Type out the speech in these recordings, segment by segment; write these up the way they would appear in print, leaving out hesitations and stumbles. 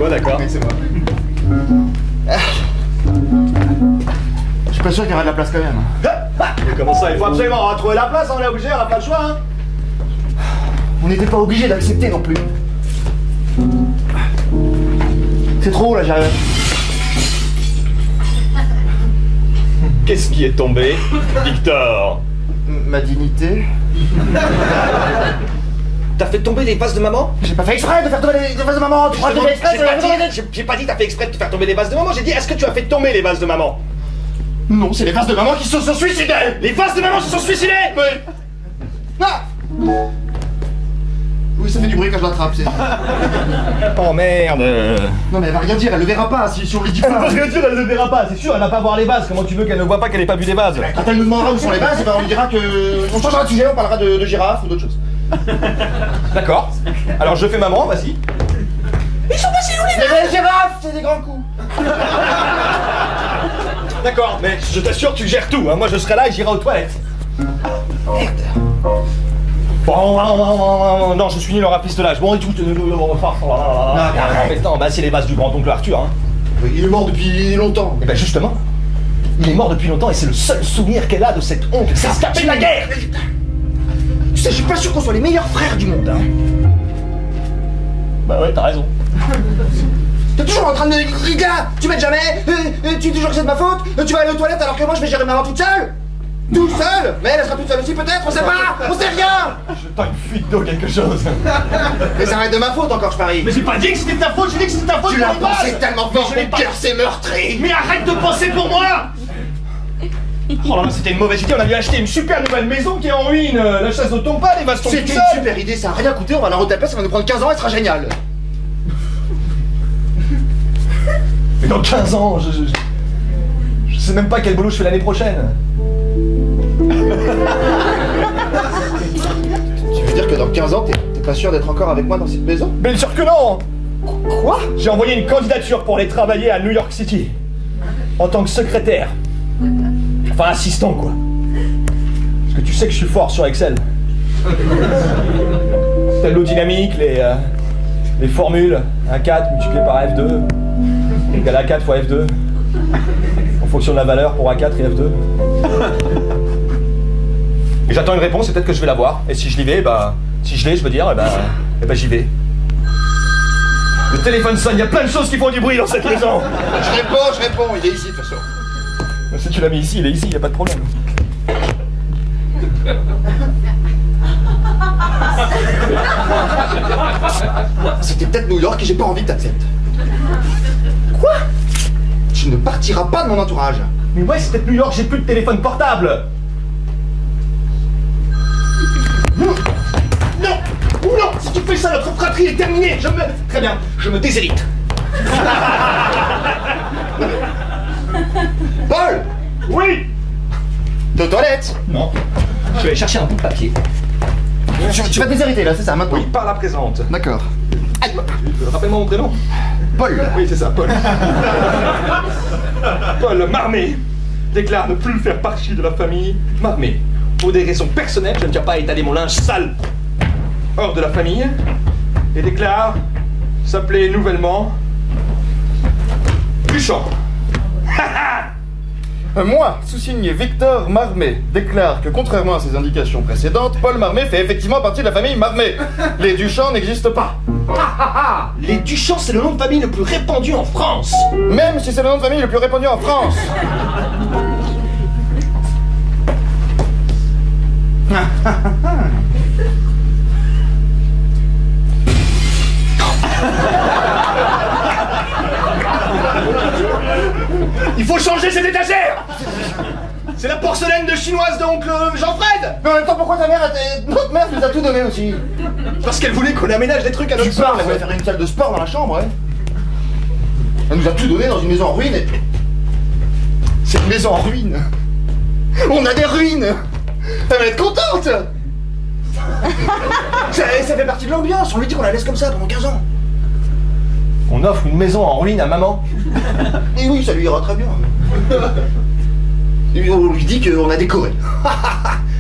toi, d'accord. Oui, c'est moi. Je suis pas sûr qu'il y aura de la place quand même. Mais comment ça? Il faut absolument retrouver la place, on est obligé, on n'a pas le choix, hein. On n'était pas obligé d'accepter non plus. C'est trop là, j'arrive. Qu'est-ce qui est tombé, Victor? Ma dignité. T'as fait tomber les vases de maman? J'ai pas fait exprès de faire tomber les vases de maman. Tu crois que j'ai fait exprès? J'ai pas dit t'as fait exprès de faire tomber les vases de maman, j'ai dit est-ce que tu as fait tomber les vases de maman? Non, c'est les vases de maman qui se sont suicidés. Les vases de maman se sont suicidés? Oui. Ah. Oui, ça fait du bruit quand je l'attrape, c'est... Oh merde. Non mais elle va rien dire, elle le verra pas si on lui dit Elle va pas. rien dire, elle ne verra pas, c'est sûr, elle va pas voir les vases. Comment tu veux qu'elle ne voit pas qu'elle ait pas vu les vases? Quand elle nous demandera où sont les vases, eh ben on lui dira que... On changera de sujet, on parlera de girafes ou d'autres choses. D'accord. Alors je fais maman, vas-y. Ils sont passés où les girafes? C'est des grands coups. D'accord, mais je t'assure, tu gères tout, hein. Moi je serai là et j'irai aux toilettes. Merde. Bon, non, je suis nul en rafistolage. Bon, et tout. Non, bah c'est les vases du grand-oncle Arthur, hein. Oui, il est mort depuis longtemps. Et ben justement, il est mort depuis longtemps et c'est le seul souvenir qu'elle a de cette honte. C'est escapé de la guerre. Tu sais, je suis pas sûr qu'on soit les meilleurs frères du monde, hein. Bah ouais, t'as raison. T'es toujours en train de... Gars, tu m'aides jamais. Tu dis toujours que c'est de ma faute. Tu vas aller aux toilettes alors que moi je vais gérer maman toute seule. Tout seul. Mais elle sera toute seule aussi peut-être, on sait pas. On sait rien. Je tends une fuite d'eau, quelque chose. Mais ça va être de ma faute encore, je parie. Mais j'ai pas dit que c'était de ta faute, j'ai dit que c'était de ta faute. Tu l'as pensé tellement fort, je l'ai mon pas- cœur s'est meurtri. Mais arrête de penser pour moi. Oh là là, c'était une mauvaise idée, on a dû acheter une super nouvelle maison qui est en ruine. La chasse ne tombe pas, les vases tombent tout C'était seuls. une super idée, ça a rien coûté, on va la retaper, ça va nous prendre 15 ans, elle sera géniale. Mais dans 15 ans, je sais même pas quel boulot je fais l'année prochaine. Tu veux dire que dans 15 ans, t'es pas sûr d'être encore avec moi dans cette maison? Bien sûr que non. Quoi? J'ai envoyé une candidature pour aller travailler à New York City. En tant que secrétaire. Enfin, assistant, quoi. Parce que tu sais que je suis fort sur Excel. Tableau dynamique, les formules. 1,4 multiplié par F2 égale A4 fois F2. En fonction de la valeur pour A4 et F2. Et j'attends une réponse et peut-être que je vais l'avoir. Et si je l'y vais, bah... Si je l'ai, je veux dire, eh ben j'y vais. Le téléphone sonne, il y a plein de choses qui font du bruit dans cette maison. Je réponds, il est ici de toute façon. Si tu l'as mis ici, il est ici, il n'y a pas de problème. C'était peut-être New York et j'ai pas envie que t'acceptes. Quoi? Tu ne partiras pas de mon entourage. Mais ouais, c'est peut-être New York, j'ai plus de téléphone portable. Non, non, si tu fais ça, notre fratrie est terminée. Très bien, je me déshérite. Paul! Oui. T'es aux toilettes? Non. Je vais aller chercher un bout de papier. Tu vas te déshériter là, c'est ça, maintenant? Oui, par la présente. D'accord. Rappelle-moi mon prénom. Paul. Oui, c'est ça, Paul. Paul Marmé déclare ne plus faire partie de la famille Marmé. Pour des raisons personnelles, je ne tiens pas à étaler mon linge sale hors de la famille. Et déclare s'appeler nouvellement Duchamp. Moi, sous-signé Victor Marmé, déclare que contrairement à ses indications précédentes, Paul Marmé fait effectivement partie de la famille Marmé. Les Duchamp n'existent pas. Les Duchamp, c'est le nom de famille le plus répandu en France. Même si c'est le nom de famille le plus répandu en France. Il faut changer cette étagère. C'est la porcelaine de chinoise de oncle Jean-Fred. Mais en même temps, pourquoi notre mère nous a tout donné aussi? Parce qu'elle voulait qu'on aménage des trucs à notre Tu parles, sort. elle voulait faire une salle de sport dans la chambre, ouais. Elle nous a tout donné dans une maison en ruine et... C'est une maison en ruine. On a des ruines. Elle va être contente. ça fait partie de l'ambiance, on lui dit qu'on la laisse comme ça pendant 15 ans. On offre une maison en ruine à maman. Et oui, ça lui ira très bien. Et on lui dit qu'on a décoré.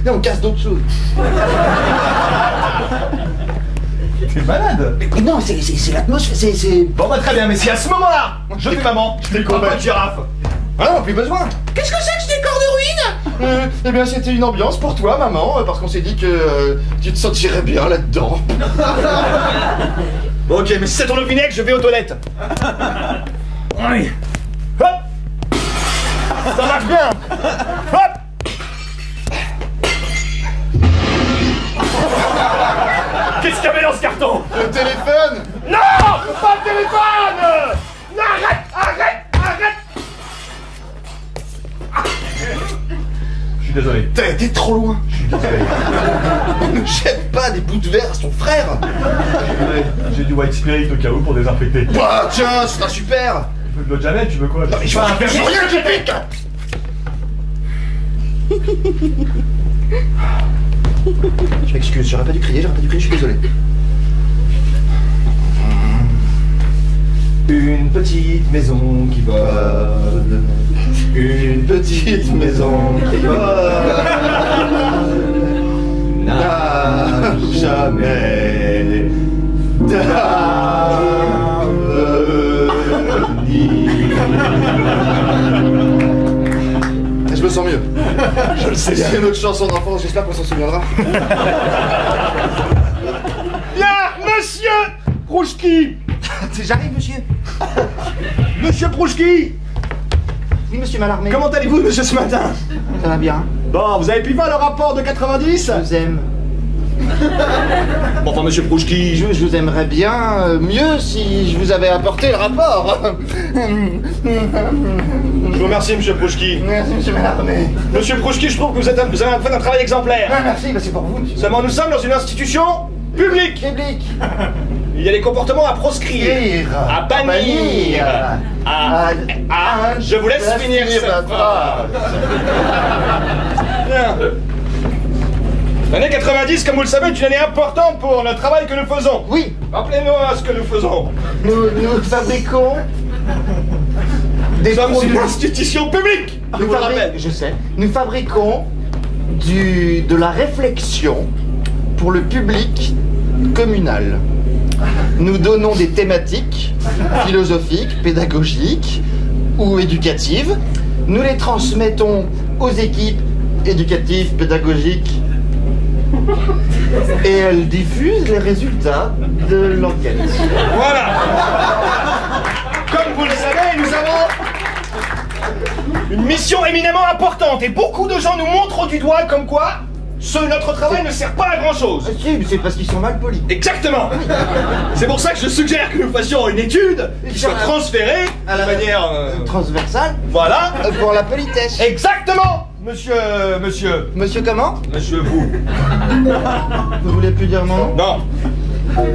Et on casse d'autres choses. t'es malade. Mais non, c'est l'atmosphère, c'est... Bon bah très bien, mais si à ce moment-là, je fais maman, je t'ai pas de girafe. Ah non, plus besoin. Qu'est-ce que c'est que ce décor de ruine? Eh bien, c'était une ambiance pour toi, maman, parce qu'on s'est dit que tu te sentirais bien là-dedans. Bon, ok, mais si ça tourne au vinaigre, je vais aux toilettes. Oui. Hop. Ça marche bien. Hop. Qu'est-ce qu'il y avait dans ce carton? Le téléphone. Non, pas le téléphone. Non, arrête. Je suis désolé. T'as été trop loin. Ne jette pas des bouts de verre à son frère. J'ai du white spirit au cas où pour désinfecter. Bah tiens, ce sera super. Un peu de l'eau de Javel, tu veux quoi? Mais je fais rien qui pique. Je m'excuse, j'aurais pas dû crier, je suis désolé. Une petite maison qui vole. Une petite maison qui vole n'a jamais d'avenir. Je me sens mieux. Je le sais bien. C'est une autre chanson d'enfance, j'espère qu'on s'en souviendra. Bien, monsieur Prouchki. J'arrive, monsieur. Monsieur Prouchki. Oui, monsieur Mallarmé. Comment allez-vous, monsieur, ce matin? Ça va bien? Bon, vous avez pu voir le rapport de 90? Je vous aime. Bon, enfin, monsieur Prouchki... Je vous aimerais bien mieux si je vous avais apporté le rapport. Je vous remercie, monsieur Prouchki. Merci, monsieur Mallarmé. Monsieur Prouchki, je trouve que vous avez fait un travail exemplaire. Ah, merci, bah c'est pour vous, monsieur. Seulement, nous sommes dans une institution publique. Public. Il y a des comportements à proscrire, à bannir, je vous laisse finir cette phrase. Bien. L'année 90, comme vous le savez, est une année importante pour le travail que nous faisons. Oui, Rappelez-nous ce que nous faisons. nous fabriquons des Nous sommes produits. une institution publique. Je vous le rappelle. Je sais. Nous fabriquons de la réflexion pour le public communal. Nous donnons des thématiques philosophiques, pédagogiques ou éducatives. Nous les transmettons aux équipes éducatives, pédagogiques et elles diffusent les résultats de l'enquête. Voilà. Comme vous le savez, nous avons une mission éminemment importante et beaucoup de gens nous montrent du doigt comme quoi notre travail ne sert pas à grand chose. Si, mais c'est parce qu'ils sont mal polis. Exactement. C'est pour ça que je suggère que nous fassions une étude qui soit transférée À la de manière... transversale Voilà. pour la politesse. Exactement. Monsieur... Monsieur comment? Monsieur vous. Vous voulez plus dire mon nom? Non.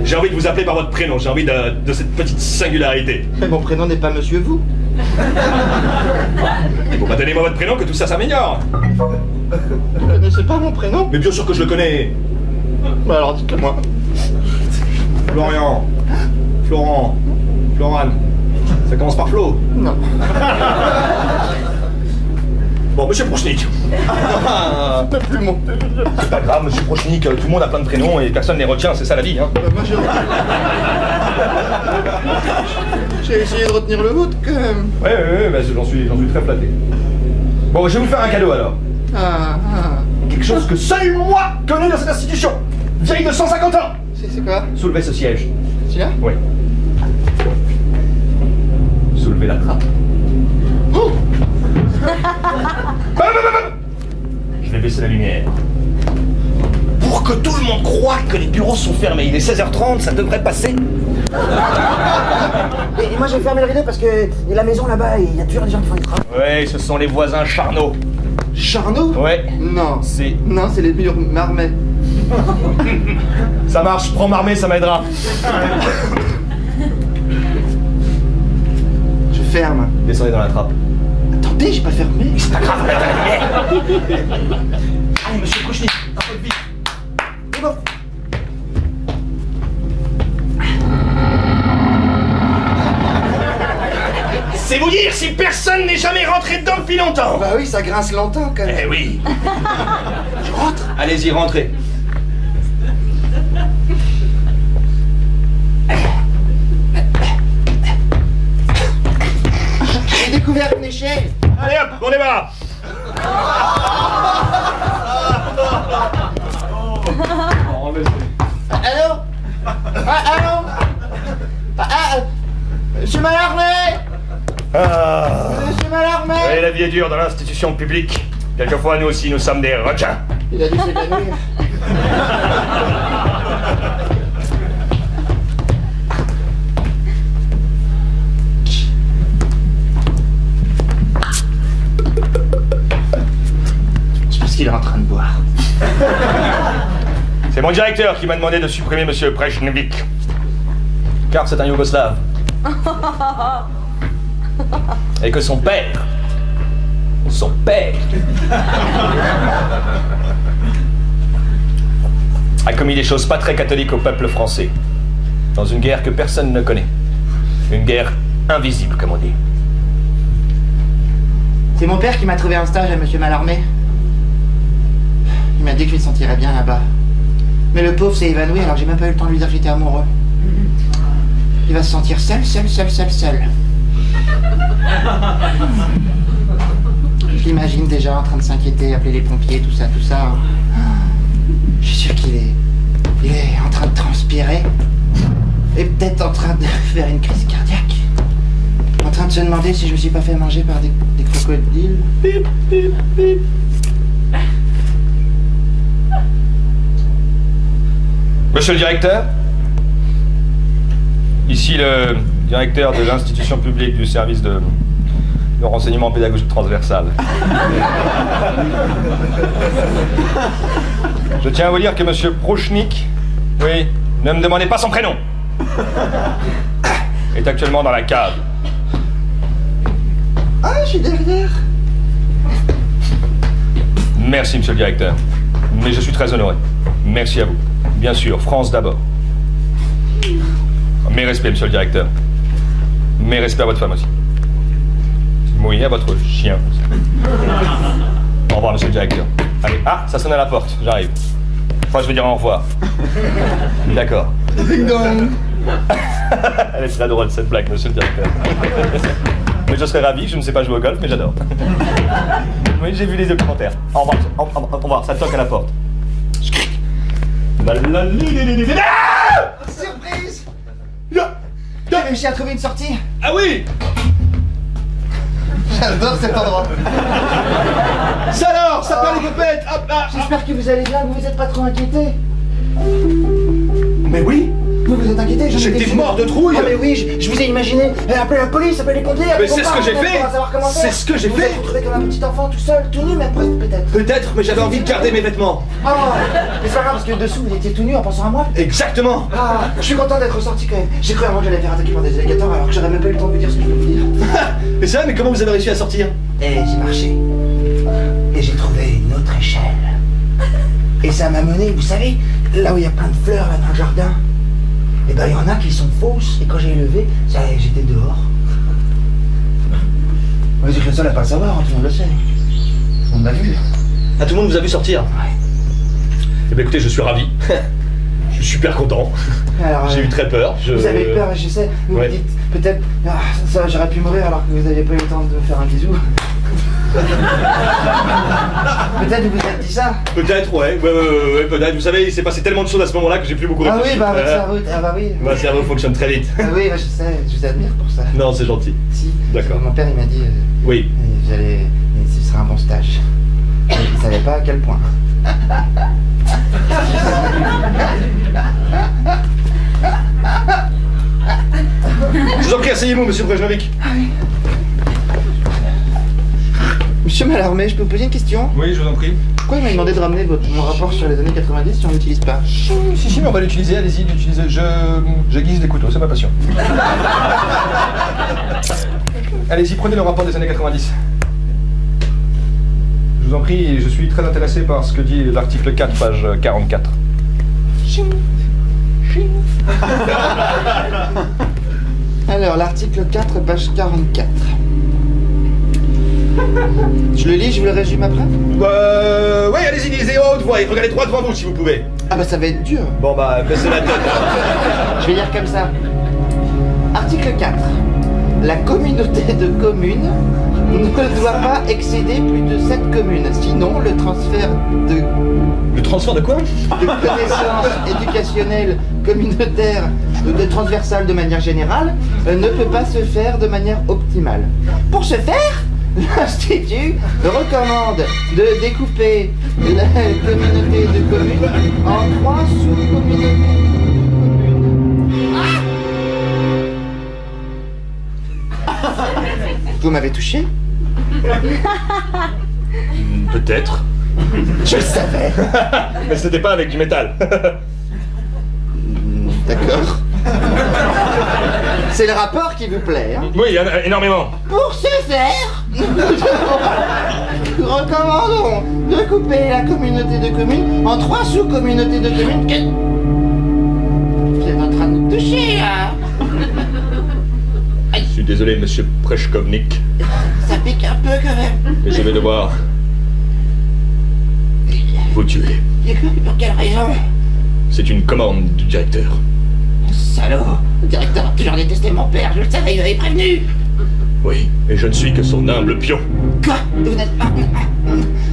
J'ai envie de vous appeler par votre prénom. J'ai envie de cette petite singularité. Mais mon prénom n'est pas Monsieur Vous. Bon bah donnez-moi votre prénom que tout ça s'améliore. Vous connaissez pas mon prénom? Mais bien sûr que je le connais. Bah alors dites-le moi. Florian. Florent. Florane. Ça commence par Flo. Non. Bon, monsieur Prouchnik. Plus mon. C'est pas grave, monsieur Prouchnik, tout le monde a plein de prénoms et personne ne les retient, c'est ça la vie, hein. Moi j'ai essayé de retenir le vôtre quand même. Ouais, bah, j'en suis très flatté. Bon, je vais vous faire un cadeau alors. Ah. Quelque chose que seul moi connais dans cette institution. Vieille de 150 ans. C'est quoi? Soulevez ce siège. Celui-là? Oui. Soulevez la trappe. Oh! Je vais baisser la lumière. Pour que tout le monde croie que les bureaux sont fermés. Il est 16h30, ça devrait passer. Et moi j'ai fermé le rideau parce que la maison là-bas, il y a toujours des gens qui font des travaux. Ouais, ce sont les voisins charnaux. Charnot? Ouais. Non. C'est... Non, c'est les murs marmets. Ça marche, prends Marmé, ça m'aidera. Je ferme. Descendez dans la trappe. Attendez, j'ai pas fermé. C'est pas grave, regarde la lumière. Allez, monsieur Prouchnik, un peu de vie. C'est bon. C'est vous dire si personne n'est jamais rentré dedans depuis longtemps. Bah oui, ça grince longtemps quand même. Eh oui. Je rentre. Allez-y, rentrez. découvert une échelle. Allez hop, on démarre. Allô? Allô? Monsieur Mallarmé? Monsieur Mallarmé? Oui, la vie est dure dans l'institution publique. Quelquefois, nous aussi, nous sommes des requins. Il a dû s'évanouir. Je pense qu'il est en train de boire. C'est mon directeur qui m'a demandé de supprimer Monsieur Prejnevic. Car c'est un Yougoslave. Et que son père a commis des choses pas très catholiques au peuple français, dans une guerre que personne ne connaît. Une guerre invisible, comme on dit. C'est mon père qui m'a trouvé un stage à Monsieur Mallarmé. Il m'a dit que je me sentirais bien là-bas. Mais le pauvre s'est évanoui alors j'ai même pas eu le temps de lui dire que j'étais amoureux. Il va se sentir seul. Je l'imagine déjà en train de s'inquiéter, appeler les pompiers, tout ça. Je suis sûr qu'il est en train de transpirer. Et peut-être en train de faire une crise cardiaque. En train de se demander si je me suis pas fait manger par des crocodiles. Bip, bip, bip. Monsieur le directeur, ici le directeur de l'institution publique du service de renseignement pédagogique transversal. Je tiens à vous dire que Monsieur Prochnik, oui, ne me demandez pas son prénom, est actuellement dans la cave. Ah, je suis derrière. Merci, monsieur le directeur. Mais je suis très honoré. Merci à vous. Bien sûr, France d'abord. Mes respects, monsieur le directeur. Mes respects à votre femme aussi. Oui, à votre chien. Au revoir, monsieur le directeur. Allez, ah, ça sonne à la porte, j'arrive. Enfin, je vais dire au revoir. D'accord. Elle est très drôle, cette blague, monsieur le directeur. Mais je serais ravi, je ne sais pas jouer au golf, mais j'adore. Oui, j'ai vu les documentaires. Au revoir, au revoir, ça toque à la porte. Surprise! J'ai réussi à trouver une sortie. Ah oui! J'adore cet endroit. Ça alors, ça part les copettes! Hop là! J'espère que vous allez bien, que vous êtes pas trop inquiétés. Mais oui! Vous êtes inquiétés? J'étais mort de trouille! Ah mais oui, je vous ai imaginé. Appelez la police, appelez les pompiers. Mais c'est ce que j'ai fait! C'est ce que j'ai fait! Vous êtes retrouvé comme un petit enfant tout seul, tout nu, même presque peut-être. Peut-être, mais j'avais envie de garder mes vêtements. Ah, mais c'est pas grave parce que dessous vous étiez tout nu en pensant à moi. Exactement! Ah, je suis content d'être ressorti quand même. J'ai cru avant que j'allais faire attaquer par des alligators alors que j'aurais même pas eu le temps de vous dire ce que je peux vous dire. Mais c'est vrai, mais comment vous avez réussi à sortir? Et j'ai marché. Et j'ai trouvé une autre échelle. Et ça m'a mené, vous savez, là où il y a plein de fleurs, là dans le jardin. Et ben il y en a qui sont fausses. Et quand j'ai levé, j'étais dehors. Moi j'ai que le seul à pas le savoir, hein, tout le monde le sait. Tout le monde m'a vu. Ah, tout le monde vous a vu sortir? Ouais. Eh bien écoutez, je suis ravi. Je suis super content. Alors, J'ai eu très peur. Vous avez eu peur, je sais. Vous Ouais. vous dites, peut-être, ah, ça j'aurais pu mourir alors que vous n'aviez pas eu le temps de me faire un bisou. Peut-être vous vous êtes dit ça. Peut-être, ouais, peut-être. Vous savez, il s'est passé tellement de choses à ce moment-là que j'ai plus beaucoup Ah réfléchi. oui, bah votre cerveau, ah bah oui. Ma cerveau fonctionne très vite. Ah oui, bah, je sais, je vous admire pour ça. Non, c'est gentil. Si. D'accord. Mon père il m'a dit, Oui. ce sera un bon stage. Mais il savait pas à quel point. Je vous en prie, asseyez-vous, monsieur Brejnovic. Monsieur Mallarmé, je peux vous poser une question? Oui, je vous en prie. Pourquoi il m'a demandé de ramener mon rapport sur les années 90 si on l'utilise pas? Si, mais on va l'utiliser, allez-y, l'utilisez. J'aiguise des couteaux, c'est ma passion. Allez-y, prenez le rapport des années 90. Je vous en prie, je suis très intéressé par ce que dit l'article 4, page 44. Alors, l'article 4, page 44. Je le lis, je vous le résume après? Oui, allez-y, lisez haute voix et regardez droit devant vous si vous pouvez. Ah bah ça va être dur. Bon bah, baissez la tête. Je vais lire comme ça. Article 4. La communauté de communes ne doit pas excéder plus de 7 communes. Sinon, le transfert de... Le transfert de quoi? De connaissances éducationnelles, communautaires, de transversales de manière générale, ne peut pas se faire de manière optimale. Pour ce faire, l'Institut recommande de découper la communauté de communes en 3 sous-communautés de communes. Vous m'avez touché? Peut-être. Je le savais. Mais c'était pas avec du métal. D'accord. C'est le rapport qui vous plaît, hein? Oui, énormément. Pour ce faire, nous recommandons de couper la communauté de communes en 3 sous-communautés de communes que... Vous êtes en train de nous toucher, hein? Je suis désolé, monsieur Prechkovnik, Ça pique un peu quand même. mais je vais devoir vous tuer. Pour quelle raison? C'est une commande du directeur. Salaud. Le directeur a toujours détesté mon père, je le savais, il m'avait prévenu. Oui, et je ne suis que son humble pion. Quoi? Vous n'êtes pas...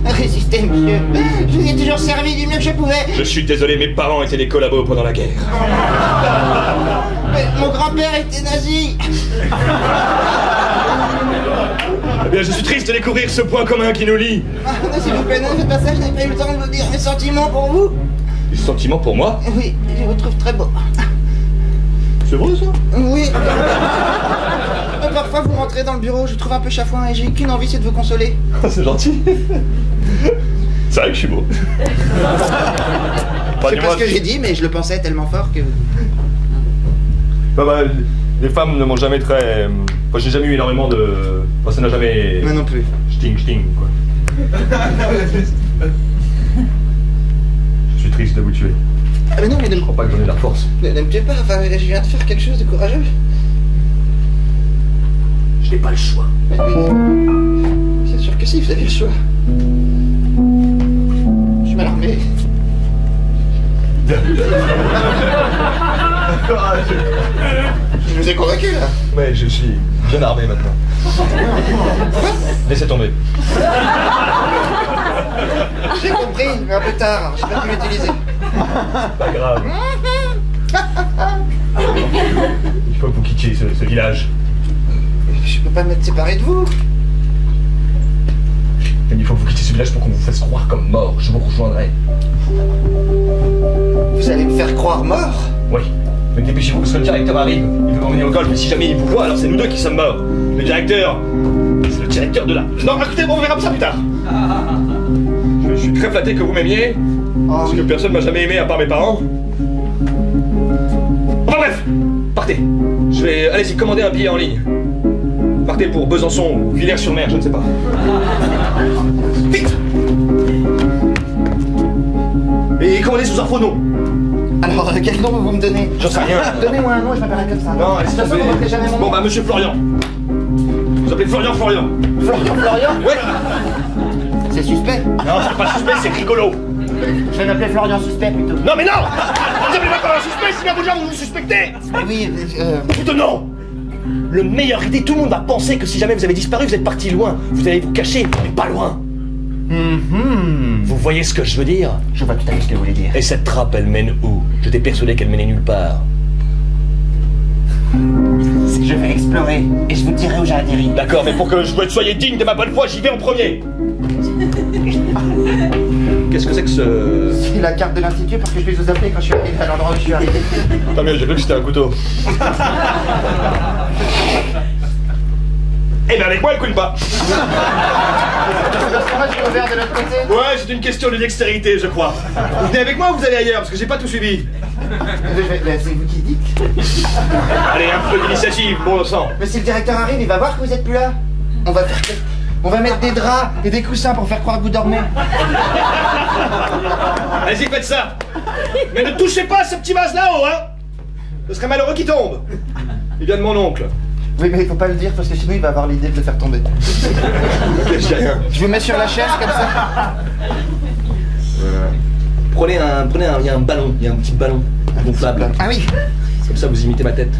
Résistez, monsieur. Je vous ai toujours servi du mieux que je pouvais. Je suis désolé, mes parents étaient des collabos pendant la guerre. Mais mon grand-père était nazi. Eh bien, je suis triste de découvrir ce point commun qui nous lie. Ah, non, s'il vous plaît, ne faites pas ça, je n'ai pas eu le temps de vous dire mes sentiments pour vous. Des sentiments pour moi? Oui, je vous trouve très beau. C'est vrai, ça? Oui. Parfois, vous rentrez dans le bureau, je vous trouve un peu chafouin et j'ai qu'une envie, c'est de vous consoler. C'est gentil. C'est vrai que je suis beau. C'est pas ce que j'ai dit, mais je le pensais tellement fort que... Bah, les femmes ne m'ont jamais très... Enfin, j'ai jamais eu énormément de... Enfin, ça n'a jamais... Moi non plus. Sting, quoi. Je suis triste de vous tuer. Ah mais non, mais Je crois pas que j'en ai la force. ne me tuez pas, enfin, je viens de faire quelque chose de courageux. Je n'ai pas le choix. Mais oui. Bien sûr que si, vous avez le choix. Je suis mal armé. Je vous ai convaincu, là. Ouais, je suis bien armé maintenant. Laissez tomber. J'ai compris, mais un peu tard, j'ai pas pu l'utiliser. Pas grave. Il faut que vous quittiez ce village. Je peux pas me mettre séparé de vous. Il faut que vous quittiez ce village pour qu'on vous fasse croire comme mort. Je vous rejoindrai. Vous allez me faire croire mort? Oui. Mais dépêchez-vous parce que le directeur arrive. Il veut m'emmener au golf, mais si jamais il vous voit, alors c'est nous deux qui sommes morts. Le directeur... C'est le directeur de la... Non, écoutez, on verra ça plus tard. Je suis très flatté que vous m'aimiez. Parce que personne m'a jamais aimé à part mes parents. Enfin bref, partez. Je vais... Allez-y, commander un billet en ligne. Partez pour Besançon ou Villers-sur-Mer, je ne sais pas. Vite! Et commandez sous un faux nom. Alors, quel nom vous me donnez? J'en sais rien. Donnez-moi un nom, je m'appellerai comme ça. Non, de toute façon, laissez vous tomber. ne jamais mon nom. Bon bah, monsieur Florian. Vous appelez Florian. Florian? Ouais. C'est suspect. Non, c'est pas suspect, c'est rigolo. Je vais m'appeler Florian Suspect plutôt. Non mais non! Vous appelez pas comme un suspect, sinon vous vous suspectez! Oui, Putain non! Le meilleur idée, tout le monde va penser que si jamais vous avez disparu, vous êtes parti loin. Vous allez vous cacher, mais pas loin. Vous voyez ce que je veux dire? je vois tout à fait ce que vous voulez dire. Et cette trappe, elle mène où? J'étais persuadé qu'elle menait nulle part. Je vais explorer et je vous dirai où j'ai atterri. D'accord, mais pour que je soyez digne de ma bonne foi, j'y vais en premier. Qu'est-ce que c'est que ce... C'est la carte de l'institut parce que je vais vous appeler quand je suis arrivé à l'endroit où je suis arrivé. Tant mieux, j'ai cru que c'était un couteau. Eh ben avec moi, elle coule pas. Parce que moi je suis ouvert de l'autre côté. Ouais, c'est une question de dextérité, je crois. Vous venez avec moi ou vous allez ailleurs? Parce que j'ai pas tout suivi. C'est vous qui dites. Allez, un peu d'initiative, bon sang. Mais si le directeur arrive, il va voir que vous êtes plus là. On va mettre des draps et des coussins pour faire croire que vous dormez. Allez-y, faites ça. Mais ne touchez pas à ce petit vase là-haut, hein. Ce serait malheureux qu'il tombe. Il vient de mon oncle. Oui, mais il faut pas le dire parce que sinon il va avoir l'idée de le faire tomber. Je dis rien. Je vous mets sur la chaise comme ça. Prenez un, il y a un ballon, il y a un petit ballon gonflable. Ah oui. Comme ça vous imitez ma tête.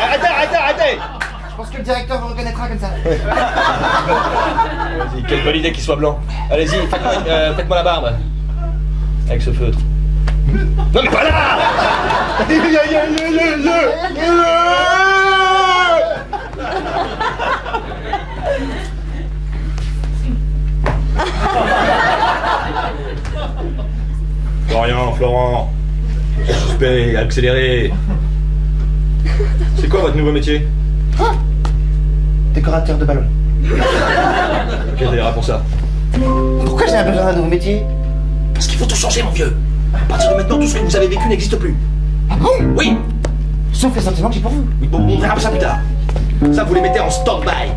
arrêtez. Je pense que le directeur vous reconnaîtra comme ça. Vas-y, quelle bonne idée qu'il soit blanc. Allez-y, faites-moi la barbe. Avec ce feutre. Non mais pas là. Florian, Florent. Suspect, accéléré. C'est quoi votre nouveau métier? Décorateur de ballon. Quel délire pour ça? Pourquoi j'ai besoin d'un nouveau métier? Parce qu'il faut tout changer, mon vieux. À partir de maintenant, tout ce que vous avez vécu n'existe plus. Ah bon? Oui. Sauf les sentiments que j'ai pour vous. Oui, bon, on verra ça plus tard. Ça, vous les mettez en stand-by.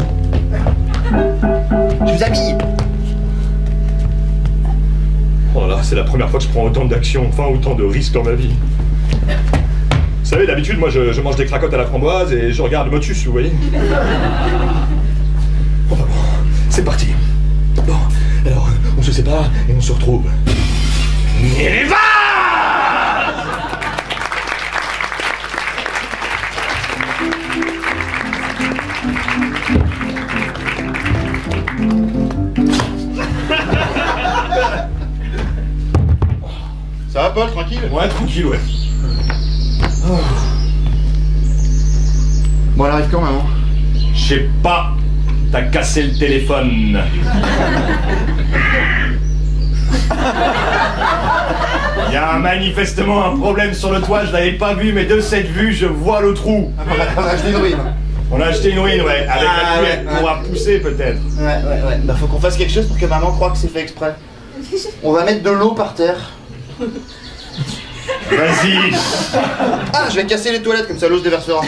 Je vous habille. Oh là, c'est la première fois que je prends autant d'actions, enfin autant de risques dans ma vie. Vous savez, d'habitude, moi, je mange des cracottes à la framboise et je regarde Motus, vous voyez. Bon, bah bon, c'est parti. Bon, alors, on se sépare et on se retrouve. Néva! Ça va, Paul, tranquille? Ouais, tranquille, ouais. Oh. Bon, elle arrive quand, maman? Je sais pas. T'as cassé le téléphone. Il y a manifestement un problème sur le toit, je l'avais pas vu, mais de cette vue, je vois le trou. On a acheté une ruine. On a acheté une ruine, ouais. Avec la pluie, elle pourra pousser peut-être. Ouais. Bah faut qu'on fasse quelque chose pour que maman croie que c'est fait exprès. On va mettre de l'eau par terre. Vas-y. Ah, je vais casser les toilettes, comme ça l'eau se déversera.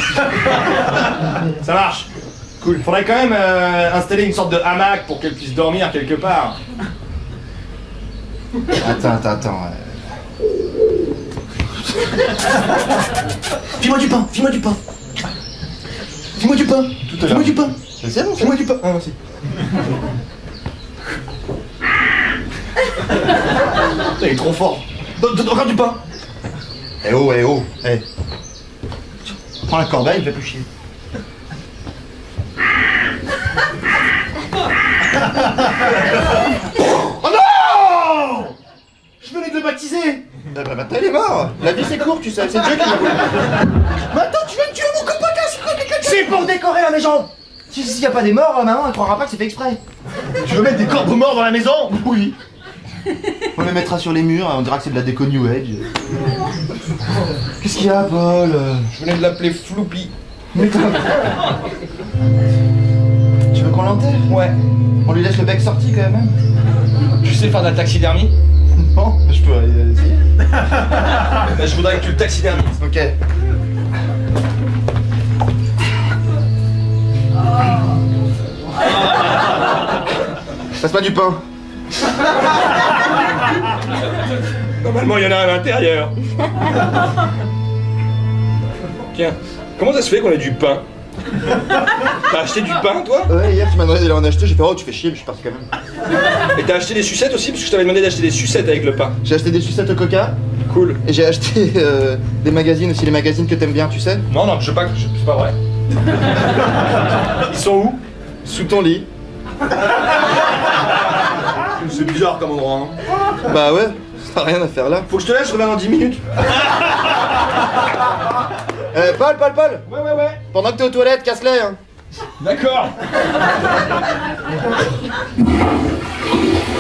Ça marche. Cool. Faudrait quand même installer une sorte de hamac pour qu'elle puisse dormir quelque part. Attends. Fais-moi du pain, fais-moi du pain. Fais-moi du pain. Fais-moi du pain. C'est bon, Fais-moi du pain. Ah, merci. Il est trop fort. Donne encore du pain. Eh oh. Prends la corbeille, il va plus chier. Oh non! Je venais de le baptiser. Bah, il est mort. La vie c'est court, tu sais, c'est Dieu qui l'a voulu. Mais attends, tu viens de tuer mon copain, c'est pour décorer la maison. S'il y a pas des morts, maman elle croira pas que c'est fait exprès. Tu veux mettre des corps de morts dans la maison? Oui. On les mettra sur les murs, on dira que c'est de la déco New Age. Qu'est-ce qu'il y a, Paul? Je venais de l'appeler Floopy. Mais tu veux qu'on l'enterre? Ouais. On lui laisse le bec sorti quand même? Tu sais faire de la taxidermie? Non, je peux essayer. Bah, je voudrais que tu le taxidermies. Ok. Passe-moi du pain. Normalement, il y en a à l'intérieur. Tiens, comment ça se fait qu'on ait du pain? T'as acheté du pain, toi? Ouais, hier tu m'as demandé d'aller en acheter, j'ai fait oh tu fais chier, mais je suis parti quand même. Et t'as acheté des sucettes aussi? Parce que je t'avais demandé d'acheter des sucettes avec le pain. J'ai acheté des sucettes au coca. Cool. Et j'ai acheté des magazines aussi, les magazines que t'aimes bien, tu sais. Non, je sais pas, c'est pas vrai. Ils sont où? Sous ton lit. C'est bizarre comme endroit, hein. Bah ouais, ça n'a rien à faire là. Faut que je te laisse, je reviens dans 10 minutes. Paul. Ouais. Pendant que t'es aux toilettes, casse-les hein. D'accord.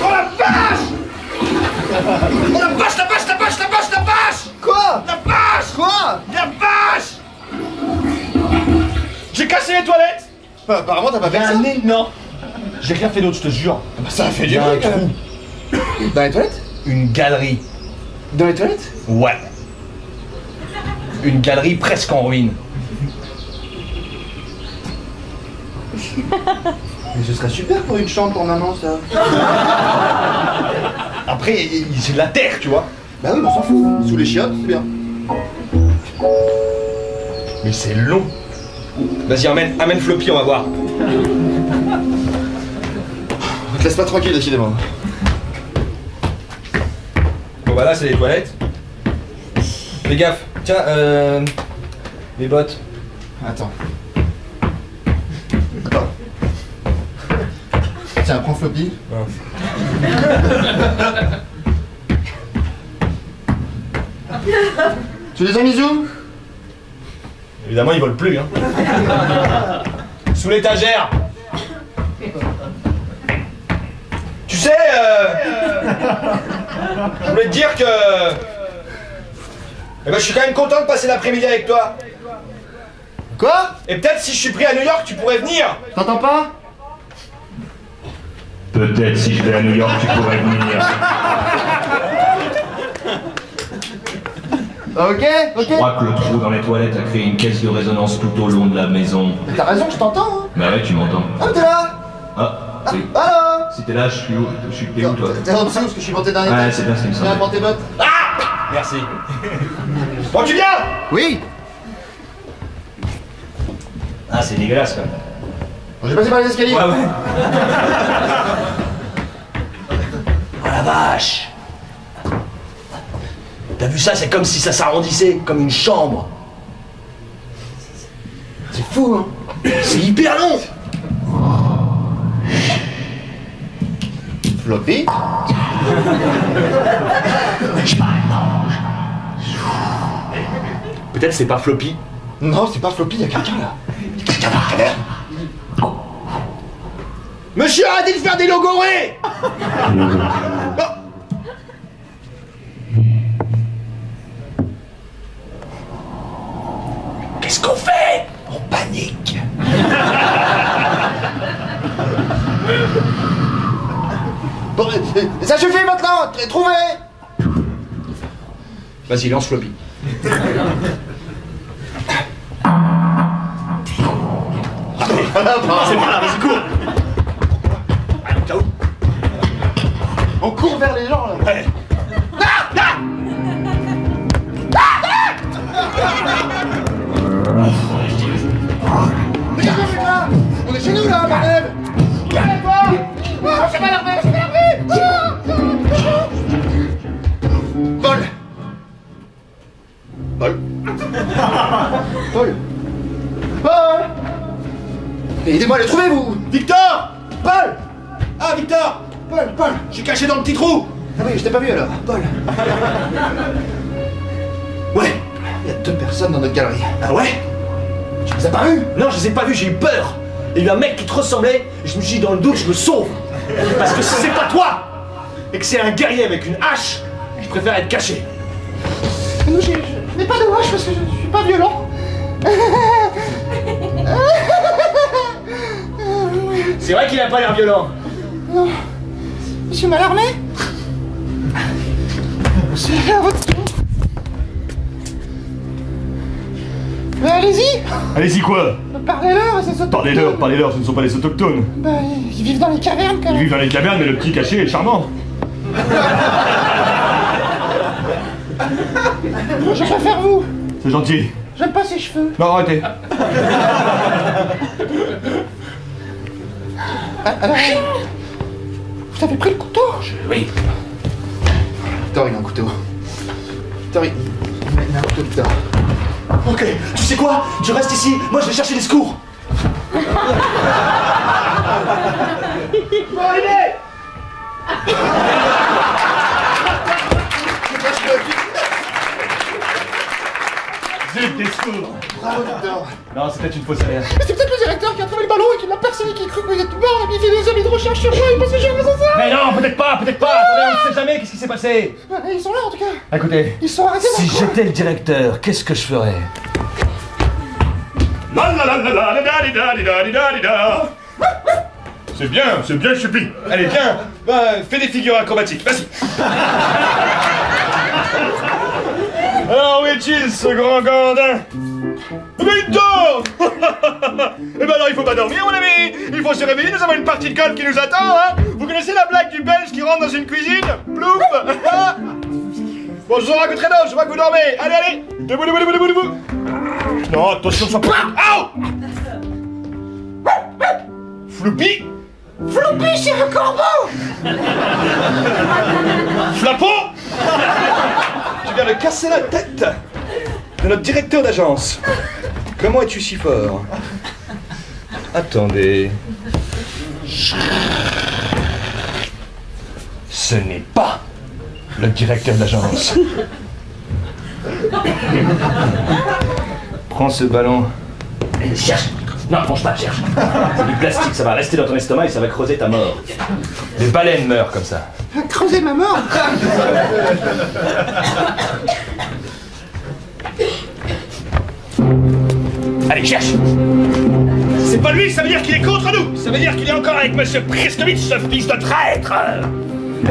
Oh la vache! Oh la vache! Quoi? La vache! Quoi? La vache! J'ai cassé les toilettes! Bah, apparemment t'as pas fait ça. Non. J'ai rien fait d'autre, je te jure. Bah, ça a fait du Il y a un bruit, trou. Dans les toilettes? Une galerie. Dans les toilettes? Ouais. Une galerie presque en ruine. Mais ce serait super pour une chambre pour maman ça. Après, c'est de la terre, tu vois. Bah oui, on s'en fout. Sous les chiottes, c'est bien. Mais c'est long. Vas-y, amène Floppy, on va voir. On te laisse pas tranquille, décidément. Bon bah là, c'est les toilettes. Fais gaffe. Tiens, mes bottes. Attends. Tiens, prends Floppy. Tu les as mis où? Évidemment, ils volent plus, hein. Sous l'étagère. Tu sais, je voulais te dire que... Eh ben, je suis quand même content de passer l'après-midi avec toi. Quoi? Et peut-être si je suis pris à New York, tu pourrais venir. T'entends pas? Peut-être si je vais à New York, tu pourrais venir. Ok. Je crois que le trou dans les toilettes a créé une caisse de résonance tout au long de la maison. Mais t'as raison, je t'entends, hein. Bah ouais, tu m'entends. Ah, t'es là. Ah, oui. Alors. Si t'es là, je suis où? T'es où, toi? T'es en dessous parce que je suis monté d'un étage. Ouais, c'est bien ce qui me semble. Viens, prends tes bottes. Merci. Bon, tu viens? Oui. Ah, c'est dégueulasse, quand même. Bon, j'ai passé par les escaliers. Ouais. Oh la vache! T'as vu ça? C'est comme si ça s'arrondissait, comme une chambre. C'est fou, hein. C'est hyper long! Floppy. Peut-être c'est pas Floppy. Non, c'est pas Floppy, y'a quelqu'un là. Monsieur, arrêtez de faire des logorées! Qu'est-ce qu'on fait? On panique. Bon, ça suffit maintenant. Trouvez. Vas-y, lance Floppy. C'est pas là, vas-y, cours. On court vers les gens là. Ouais. On est chez nous là, bordel. C'est pas l'armée, c'est pas l'armée. Paul. Aidez-moi à le trouver, vous. Victor! Paul. Ah, Victor! Paul. Je suis caché dans le petit trou! Ah oui, je t'ai pas vu alors. Paul. Ouais! Il y a 2 personnes dans notre galerie. Ah ouais? Tu les as pas vus? Non, je les ai pas vus, j'ai eu peur! Il y a eu un mec qui te ressemblait, et je me suis dit dans le doute, je me sauve! Parce que si c'est pas toi! Et que c'est un guerrier avec une hache, je préfère être caché! Non, je n'ai pas de hache parce que je suis pas violent. C'est vrai qu'il a pas l'air violent! Non. Monsieur Mallarmé? C'est à votre tour. Mais allez-y. Allez-y quoi? Parlez-leur, c'est autochtones. Parlez-leur, ce ne sont pas les autochtones! Bah, ils vivent dans les cavernes quand Ils même. vivent dans les cavernes, mais le petit caché est charmant! Je préfère vous. C'est gentil! J'aime pas ses cheveux. Non, arrêtez! Alors, vous avez pris le couteau? Oui! Victor, il a un couteau. Victor, il a un couteau, Victor. Ok, tu sais quoi? Tu restes ici, moi je vais chercher des secours! Bon, allez! Zut, des secours! Bravo, Victor. Non, c'est peut-être une fausse alerte. Mais c'est peut-être le directeur qui a trouvé le ballon et qui l'a percé et qui crut que vous êtes mort et puis il fait des amis de recherche sur moi, il pense que j'ai raison ça. Mais non, peut-être pas! Attendez, on ne sait jamais, qu'est-ce qui s'est passé? Ils sont là en tout cas. Écoutez, Ils sont arrêtés. si j'étais le directeur, qu'est-ce que je ferais? C'est bien, je supplie. Allez, viens, fais des figures acrobatiques, vas-y. Alors, où est-il, ce grand gandin? Victor! Eh ben alors, il faut pas dormir, mon ami. Il faut se réveiller, nous avons une partie de golf qui nous attend, hein. Vous connaissez la blague du Belge qui rentre dans une cuisine? Plouf. Bon, je vous en raconterai d'autres, je vois que vous dormez. Allez, allez. Debout, debout, debout, debout, debout. Non, attention, sois pas... Aouh! Floppy? Floppy, c'est un corbeau. Flappon! Tu viens de casser la tête de notre directeur d'agence. Comment es-tu si fort? Attendez. Ce n'est pas le directeur d'agence. Prends ce ballon. Cherche. Non, mange pas, cherche. C'est du plastique, ça va rester dans ton estomac et ça va creuser ta mort. Les baleines meurent comme ça. Creuser ma mort. Allez, cherche. C'est pas lui, ça veut dire qu'il est contre nous. Ça veut dire qu'il est encore avec Monsieur Pristovitch, ce fils de traître.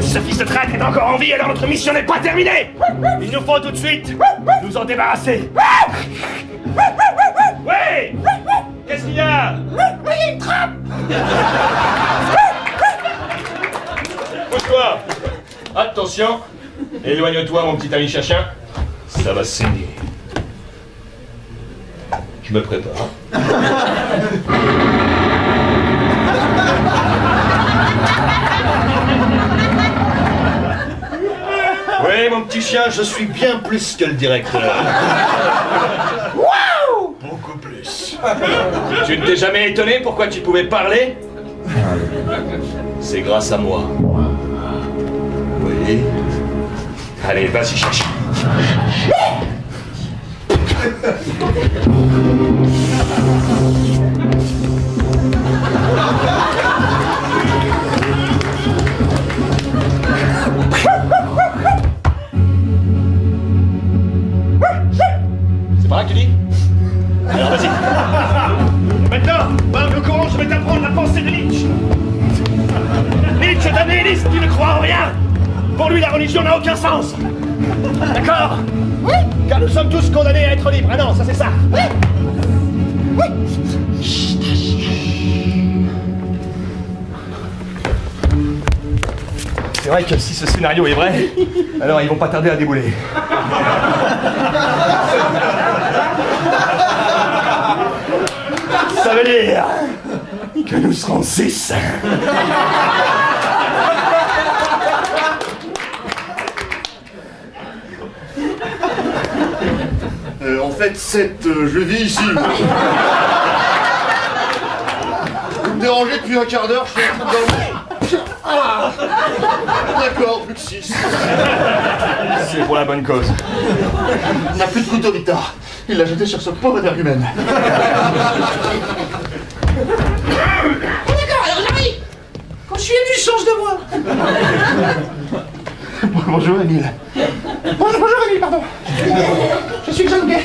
Si ce fils de traître est encore en vie, alors notre mission n'est pas terminée. Il nous faut tout de suite nous en débarrasser. Oui. Qu'est-ce qu'il y a? Il y a une trappe. Bouge-toi. Attention. Éloigne-toi, mon petit ami chien. Ça va saigner. Je me prépare. Oui, mon petit chien, je suis bien plus que le directeur. Waouh! Beaucoup plus. Tu ne t'es jamais étonné pourquoi tu pouvais parler? C'est grâce à moi. Oui. Allez, vas-y, cherche. C'est pas vrai que tu dis? Alors vas-y. Maintenant, parle le courant, je vais t'apprendre la pensée de Nietzsche. Nietzsche est un nihiliste qui ne croit en rien. Pour lui, la religion n'a aucun sens. D'accord? Oui. Car nous sommes tous condamnés à être libres. Ah non, ça c'est ça. Oui. Oui. C'est vrai que si ce scénario est vrai, alors ils vont pas tarder à débouler. Ça veut dire que nous serons 6. En fait, 7, je vis ici. Vous me dérangez depuis un quart d'heure, je suis en train de dormir. Ah. D'accord, plus que 6. C'est pour la bonne cause. Il n'a plus de couteau, Victor. Il l'a jeté sur ce pauvre énergumène. D'accord, alors j'arrive. Quand je suis ému, je change de voix. Bonjour, Émile. Bonjour, Émile, pardon. Je suis John Gay.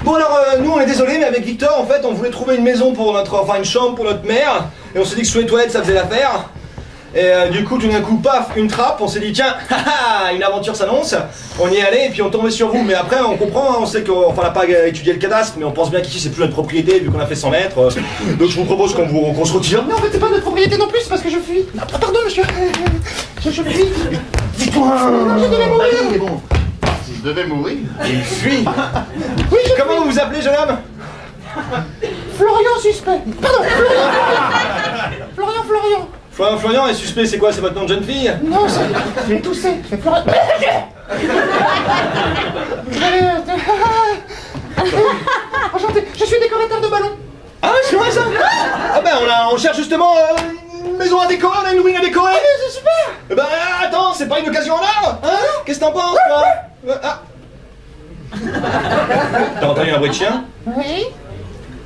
Bon alors, nous on est désolé, mais avec Victor, en fait, on voulait trouver une maison pour notre... Enfin, une chambre pour notre mère. Et on s'est dit que sous les toilettes, ça faisait l'affaire. Et du coup, tout d'un coup, paf, une trappe. On s'est dit, tiens, une aventure s'annonce. On y est allé, et puis on tombait sur vous. Mais après, on comprend, hein, on sait qu'on n'a pas étudié le cadastre, mais on pense bien qu'ici, c'est plus notre propriété, vu qu'on a fait 100 mètres. Donc je vous propose qu'on se retire. Non, en fait, c'est pas notre propriété non plus, c'est parce que je fuis. Non, pardon, monsieur. Je fuis. Dis-toi. Non, je devais mourir. Mais bon, s'il devait mourir, Il fuit. Oui, je Comment vous vous appelez, jeune homme? Florian suspect. Pardon, Florian. Florian. Florian est suspect, c'est quoi? C'est votre nom de jeune fille? Non, c'est toussé. C'est Florian. Enchanté, je suis décorateur de ballons. Ah, c'est vrai ça? Ah ben, on cherche justement une maison à décorer, on a une wing à décorer. C'est super. Eh ben, attends, c'est pas une occasion en or, hein? Qu'est-ce que t'en penses, toi? Ah. T'as entendu un bruit de chien? Oui.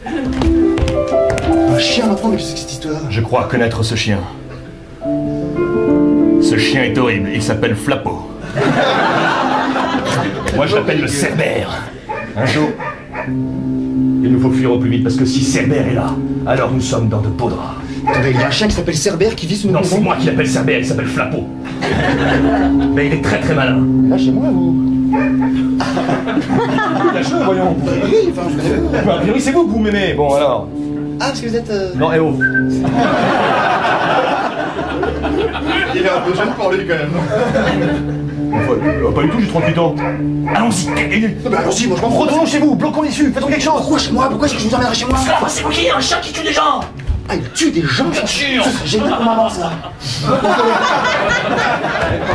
un chien maintenant, mais qu'est-ce que c'est cette histoire? Je crois connaître ce chien. Ce chien est horrible, il s'appelle Flappo. Moi je l'appelle le Cerbère. Un jour, il nous faut fuir au plus vite parce que si Cerbère est là, alors nous sommes dans de beaux draps. Attendez, il y a un chien qui s'appelle Cerbère qui vit sous nos Non, maisons. c'est moi qui l'appelle Cerbère, il s'appelle Flappo. Mais il est très très malin. Là, chez moi, vous. La chose, voyons. Oui, enfin, je connais pas. A priori, c'est vous que vous m'aimez. Bon, alors. Ah, parce que vous êtes. Non, eh oh. Il est un peu jeune pour lui, quand même. Enfin, pas du tout, j'ai 38 ans. Allons-y. Non, mais allons-y, moi je m'en fous. Retournons chez vous, bloquons l'issue, faisons quelque chose. Pourquoi chez moi? Pourquoi est-ce que je vous emmènerai chez moi? C'est moi qui ai un chat qui tue des gens. Ah, il tue des gens? Bien sûr. Ce serait génial pour maman, ça.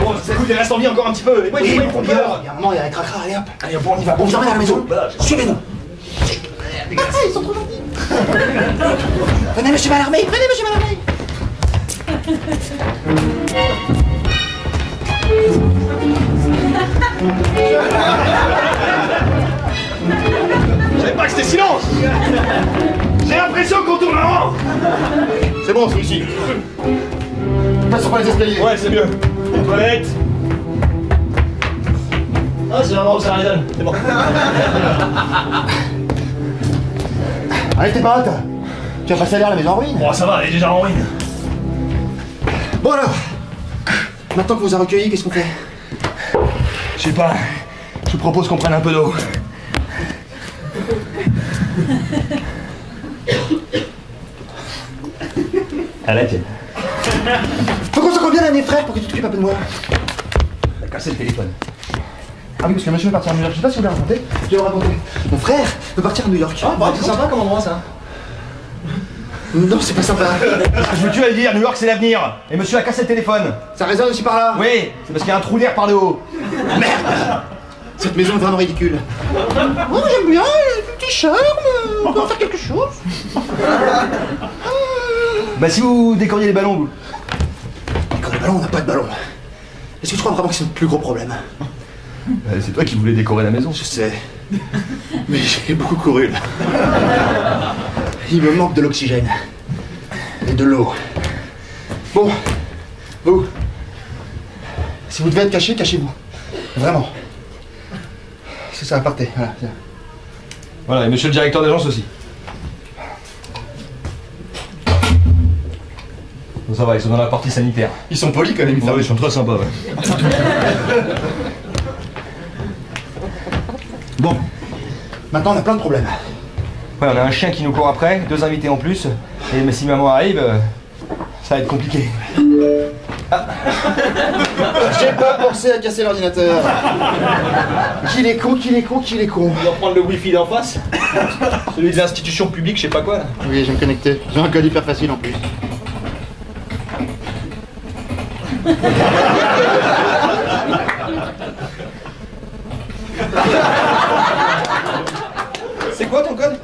Bon, écoutez, reste en vie encore un petit peu. Et moi, Oui, ils font peur. il y a un moment, il y a les cracras, allez hop. Allez, bon, on y va. On vous emmène à la maison. Voilà, Suivez-nous. Ah, ils sont trop gentils. Venez, monsieur Mallarmé. Venez, monsieur Mallarmé. Je savais pas que c'était silence. J'ai l'impression qu'on tourne en rond. C'est bon, celui-ci. Passons par les escaliers. Ouais, c'est mieux. Les toilettes. Ah, c'est vraiment où ça résonne. C'est bon. Allez, tes potes. Tu vas passer à l'air la maison en ruine. Bon, ça va, elle est déjà en ruine. Bon alors, maintenant qu'on vous a recueillis, qu'est-ce qu'on fait? Je sais pas. Je vous propose qu'on prenne un peu d'eau. Allez, tiens. Faut qu'on se rende bien à mes frères pour que tu t'occupes un peu de moi. T'as cassé le téléphone. Ah oui, parce que monsieur veut partir à New York. Je sais pas si vous l'avez raconté. Je vais vous raconter. Mon frère veut partir à New York. Ah, bah, c'est sympa comme endroit, ça. Non, c'est pas sympa. Je me tue à le dire, New York c'est l'avenir. Et monsieur a cassé le téléphone. Ça résonne aussi par là. Oui, c'est parce qu'il y a un trou d'air par le haut. Merde. Cette maison est vraiment ridicule. Oh, j'aime bien, le petit charme. On peut en faire quelque chose. Bah si vous décoriez les ballons, vous. Décorer les ballons, on n'a pas de ballon. Est-ce que tu crois vraiment que c'est notre plus gros problème? C'est toi qui voulais décorer la maison. Je sais. Mais j'ai beaucoup couru là. Il me manque de l'oxygène. Et de l'eau. Bon. Vous. Si vous devez être caché, cachez-vous. Vraiment. C'est ça, partez. Voilà. Tiens. Voilà, et monsieur le directeur d'agence aussi. Bon, ça va, ils sont dans la partie sanitaire. Ils sont polis quand même. Ah oui, ils sont très sympas, ouais. Bon. Maintenant, on a plein de problèmes. Ouais, on a un chien qui nous court après, 2 invités en plus. Et mais si maman arrive, ça va être compliqué. J'ai pas pensé à casser l'ordinateur. Qu'il est con, qu'il est con, qu'il est con. On va prendre le wifi d'en face. Celui de l'institution publique, je sais pas quoi, là. Oui, je vais me connecter. J'ai un code hyper facile en plus. C'est quoi ton code?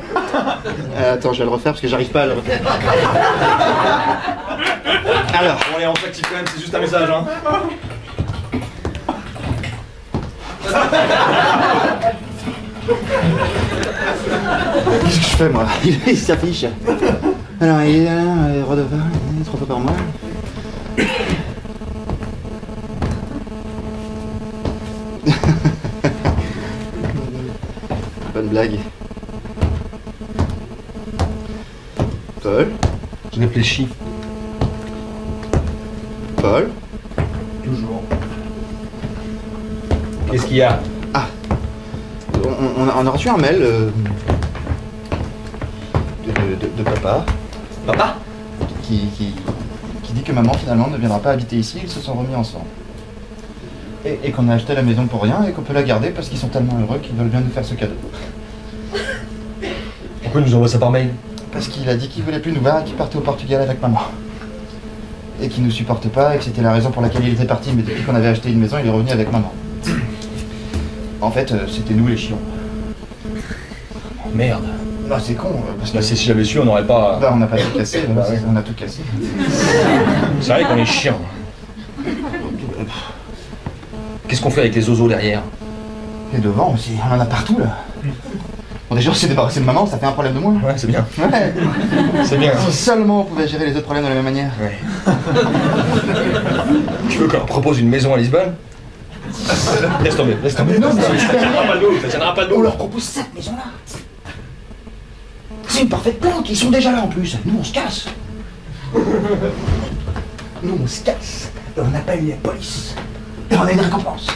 Attends, je vais le refaire parce que j'arrive pas à le refaire. Alors, Bon, allez, on s'active quand même, c'est juste un message, hein. qu'est-ce que je fais moi? Il s'affiche. Alors, il est là, redevant, 3 fois par mois. Bonne blague. Paul? Je réfléchis. Paul? Toujours. Qu'est-ce qu'il y a? On a reçu un mail de papa Papa? qui dit que maman finalement ne viendra pas habiter ici, ils se sont remis ensemble. Et qu'on a acheté la maison pour rien et qu'on peut la garder parce qu'ils sont tellement heureux qu'ils veulent bien nous faire ce cadeau. Pourquoi il nous envoie ça par mail? Parce qu'il a dit qu'il voulait plus nous voir et qu'il partait au Portugal avec maman. Et qu'il nous supporte pas et que c'était la raison pour laquelle il était parti, mais depuis qu'on avait acheté une maison, il est revenu avec maman. En fait, c'était nous les chiens. Oh, merde. Bah c'est con, parce que Bah si j'avais su, on n'aurait pas... bah, on n'a pas tout cassé, Bah, ouais. on a tout cassé. C'est vrai qu'on est chiant. Qu'est-ce qu'on fait avec les oiseaux derrière? Et devant aussi, on en a partout là. Bon déjà on s'est débarrassé de maman, ça fait un problème de moins. Ouais, c'est bien. Ouais. C'est bien. Si seulement on pouvait gérer les autres problèmes de la même manière. Ouais. Tu veux qu'on leur propose une maison à Lisbonne? Laisse tomber, laisse tomber. Non, mais Ça tiendra pas le dos, ça tiendra pas le on dos. leur propose cette maison-là. C'est une parfaite planque, ils sont déjà là en plus. Nous on se casse. Nous on se casse. Et on appelle la police. Et on a une récompense.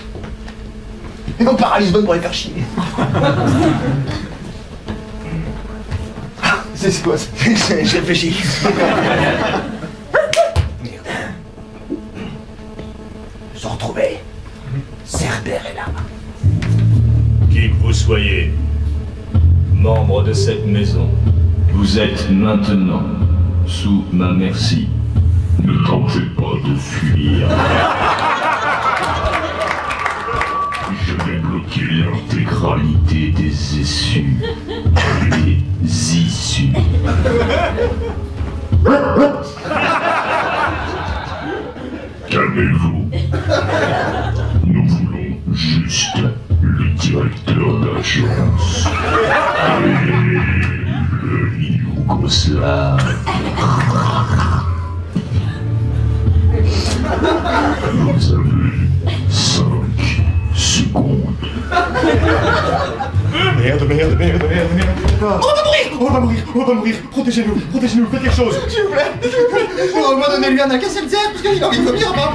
Et on part à Lisbonne pour les faire chier. C'est quoi ça? Je réfléchis. Se retrouver. Cerbère est là. Qui que vous soyez, membre de cette maison, vous êtes maintenant sous ma merci. Ne tentez pas de fuir. Je vais bloquer l'intégralité des issues. Les issues. Calmez-vous. Nous voulons juste le directeur d'agence. Et le Yougoslave. Vous avez 5 secondes. Merde. On va pas mourir. Protégez-nous, faites quelque chose. S'il vous plaît. Au moins donnez-lui un AKSLZ parce qu'il a envie de vomir, hein.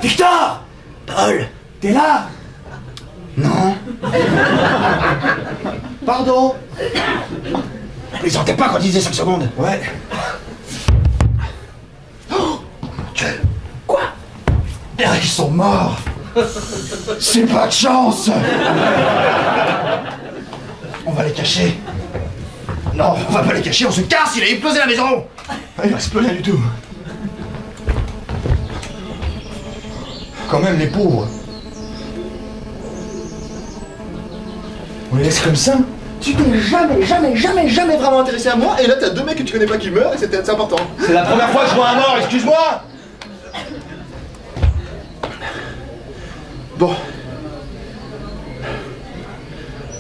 Victor! Paul, t'es là? Non. Pardon? Plaisantez pas quand il disait 5 secondes. Ouais. Oh, mon Dieu. Quoi? Ils sont morts. C'est pas de chance. On va les cacher. Non, on va pas les cacher, on se casse, il a explosé la maison. Il reste plus rien du tout. Quand même, les pauvres. On les laisse comme ça? Tu t'es jamais vraiment intéressé à moi, et là t'as 2 mecs que tu connais pas qui meurent, et c'est important. C'est la première fois que je vois un mort, excuse-moi. Bon.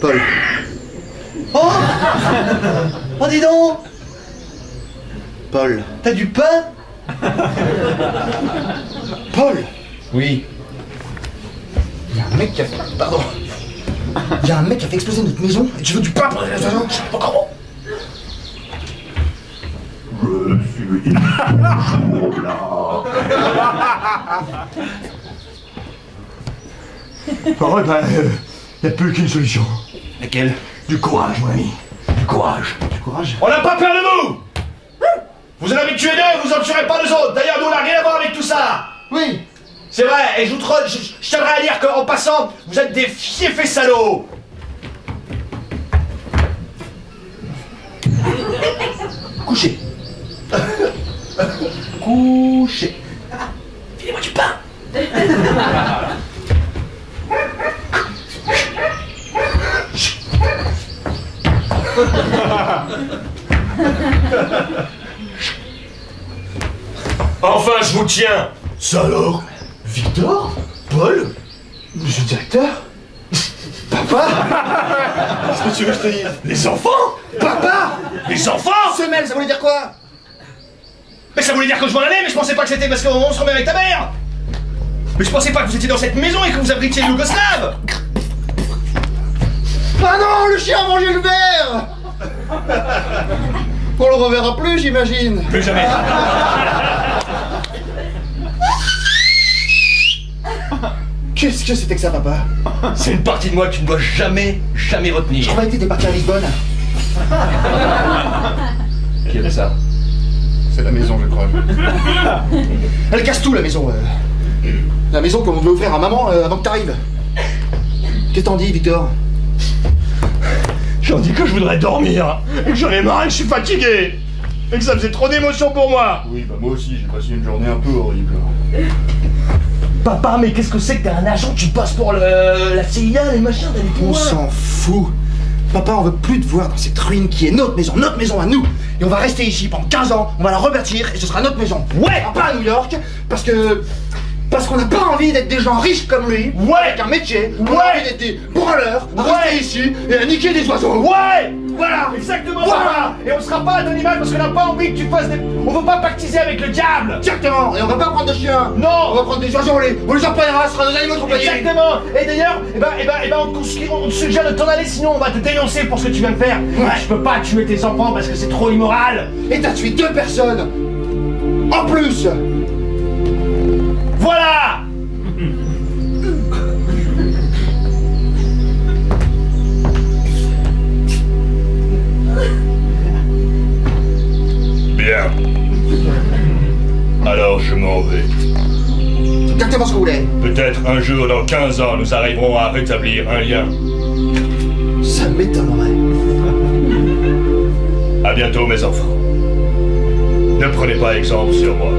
Paul. Oh! Oh, dis donc! Paul. T'as du pain? Paul! Oui. Il y a un mec qui a fait... Pardon. Il y a un mec qui a fait exploser notre maison, et tu veux du pain pour les gens? Je sais pas comment. Je suis toujours là. Bon, y a plus qu'une solution. Laquelle? Du courage, mon ami. Du courage. Du courage? On n'a pas peur de vous! Vous en avez tué 2, vous en tuerez pas 2 autres. D'ailleurs, nous, on n'a rien à voir avec tout ça. Oui! C'est vrai, et je tiendrai à dire qu'en passant, vous êtes des fiefs salauds. Couché. Couché. Filez-moi du pain. Enfin, je vous tiens. Ça alors? Victor? Paul? Monsieur le directeur? Papa? Qu'est-ce que tu veux que je te dise? Les enfants? Papa! Les enfants? Semelle, ça voulait dire quoi? Mais ça voulait dire que je m'en allais, mais je pensais pas que c'était parce qu'on se remet avec ta mère. Mais je pensais pas que vous étiez dans cette maison et que vous abritiez le Yougoslave. Ah non, le chien a mangé le verre! On le reverra plus, j'imagine. Plus jamais. Qu'est-ce que c'était que ça, papa? C'est une partie de moi que tu ne dois jamais retenir. Je croyais que t'étais parti à Lisbonne. Qui avait ça? C'est la maison, je crois. Elle casse tout, la maison. La maison qu'on devait offrir à maman avant que t'arrives. Qu'est-ce que t'en dis, Victor? J'en dis que je voudrais dormir, et que j'en ai marre et que je suis fatigué, et que ça faisait trop d'émotions pour moi. Oui, bah moi aussi, j'ai passé une journée un peu horrible. Papa, mais qu'est-ce que c'est que t'es un agent? Tu passes pour la CIA, les machins, t'as des On pouvoirs. s'en fout. Papa, on veut plus te voir dans cette ruine qui est notre maison à nous. Et on va rester ici pendant 15 ans, on va la rebâtir et ce sera notre maison. Ouais. Pas à New York, parce qu'on n'a pas envie d'être des gens riches comme lui, Ouais. avec un métier, on Ouais. a envie d'être des branleurs, à Ouais. rester ici et à niquer des oiseaux. Ouais. Voilà. Exactement, Voilà. papa. Et on sera pas anonymal parce qu'on n'a pas envie que tu fasses des... On veut pas pactiser avec le diable. Exactement. Et on va pas prendre de chiens. Non. On va prendre des oiseaux, on les employera, ce sera nos animaux de compagnie. Exactement. Et d'ailleurs, on te suggère de t'en aller, sinon on va te dénoncer pour ce que tu viens de faire. Ouais. Je peux pas tuer tes enfants parce que c'est trop immoral. Et t'as tué 2 personnes. En plus. Voilà. Bien. Alors je m'en vais. Exactement ce que vous voulez. Peut-être un jour, dans 15 ans, nous arriverons à rétablir un lien. Ça m'étonnerait. À bientôt, mes enfants. Ne prenez pas exemple sur moi.